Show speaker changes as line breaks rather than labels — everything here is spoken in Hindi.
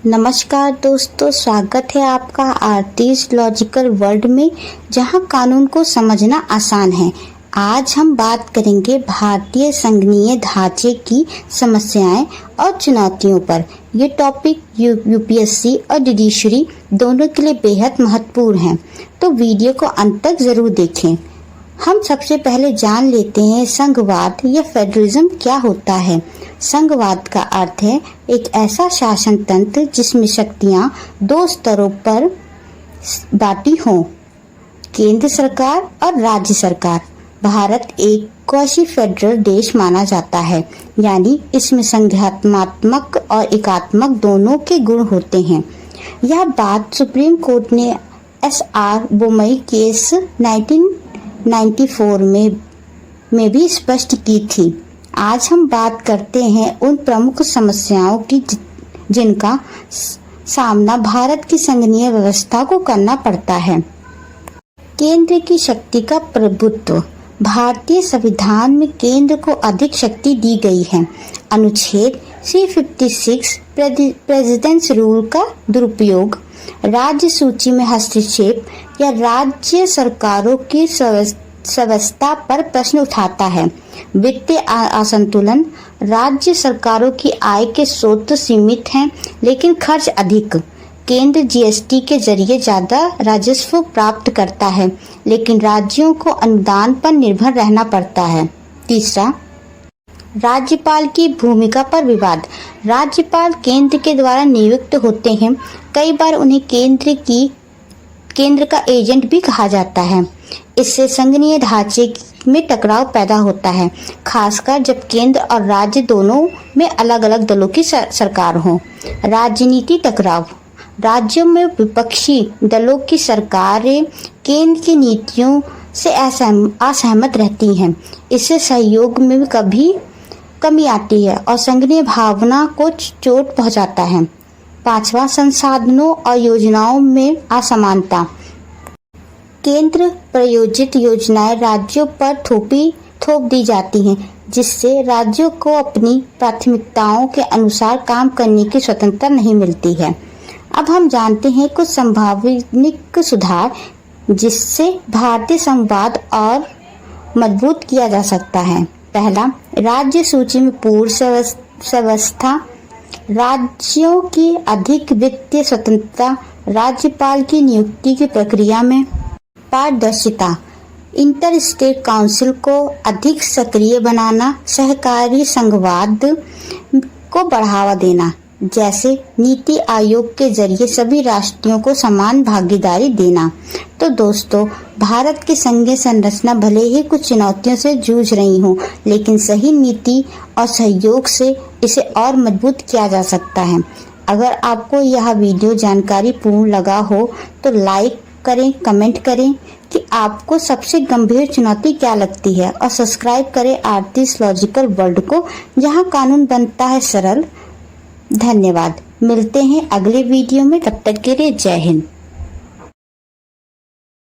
नमस्कार दोस्तों, स्वागत है आपका आर्टिस्ट लॉजिकल वर्ल्ड में, जहां कानून को समझना आसान है। आज हम बात करेंगे भारतीय संघीय ढांचे की समस्याएं और चुनौतियों पर। ये टॉपिक यूपीएससी और जुडिशरी दोनों के लिए बेहद महत्वपूर्ण है, तो वीडियो को अंत तक जरूर देखें। हम सबसे पहले जान लेते हैं संघवाद या फेडरलिज्म क्या होता है। संघवाद का अर्थ है एक ऐसा शासन तंत्र जिसमें शक्तियां दो स्तरों पर बांटी हों, केंद्र सरकार और राज्य सरकार। भारत एक क्वासी फेडरल देश माना जाता है, यानी इसमें संघात्मक और एकात्मक दोनों के गुण होते हैं। यह बात सुप्रीम कोर्ट ने SR बोमई केस 1994 में भी स्पष्ट की थी। आज हम बात करते हैं उन प्रमुख समस्याओं की जिनका सामना भारत की संघीय व्यवस्था को करना पड़ता है। केंद्र की शक्ति का प्रभुत्व। भारतीय संविधान में केंद्र को अधिक शक्ति दी गई है। अनुच्छेद 356 प्रेसिडेंट्स रूल का दुरुपयोग, राज्य सूची में हस्तक्षेप या राज्य सरकारों की व्यवस्था पर प्रश्न उठाता है। वित्तीय असंतुलन। राज्य सरकारों की आय के स्रोत सीमित हैं, लेकिन खर्च अधिक। केंद्र जीएसटी के जरिए ज्यादा राजस्व प्राप्त करता है, लेकिन राज्यों को अनुदान पर निर्भर रहना पड़ता है। तीसरा, राज्यपाल की भूमिका पर विवाद। राज्यपाल केंद्र के द्वारा नियुक्त होते हैं। कई बार उन्हें केंद्र का एजेंट भी कहा जाता है। इससे संघीय ढांचे में टकराव पैदा होता है, खासकर जब केंद्र और राज्य दोनों में अलग अलग दलों की सरकार हो। राजनीति टकराव। राज्यों में विपक्षी दलों की सरकारें केंद्र की नीतियों से असहमत रहती हैं। इससे सहयोग में भी कभी कमी आती है और संघीय भावना को चोट पहुंचाता है। पांचवा, संसाधनों और योजनाओं में असमानता। केंद्र प्रायोजित योजनाएं राज्यों पर थोप दी जाती हैं, जिससे राज्यों को अपनी प्राथमिकताओं के अनुसार काम करने की स्वतंत्रता नहीं मिलती है। अब हम जानते हैं कुछ संवैधानिक सुधार जिससे भारतीय संघवाद और मजबूत किया जा सकता है। पहला, राज्य सूची में पूर्ण व्यवस्था। राज्यों की अधिक वित्तीय स्वतंत्रता। राज्यपाल की नियुक्ति की प्रक्रिया में पारदर्शिता। इंटर स्टेट काउंसिल को अधिक सक्रिय बनाना। सहकारी संघवाद को बढ़ावा देना, जैसे नीति आयोग के जरिए सभी राष्ट्रों को समान भागीदारी देना। तो दोस्तों, भारत की संघीय संरचना भले ही कुछ चुनौतियों से जूझ रही हो, लेकिन सही नीति और सहयोग से इसे और मजबूत किया जा सकता है। अगर आपको यह वीडियो जानकारी पूर्ण लगा हो तो लाइक करें, कमेंट करें कि आपको सबसे गंभीर चुनौती क्या लगती है, और सब्सक्राइब करें आर्टिस्ट लॉजिकल वर्ल्ड को, जहां कानून बनता है सरल। धन्यवाद। मिलते हैं अगले वीडियो में, तब तक के लिए जय हिंद।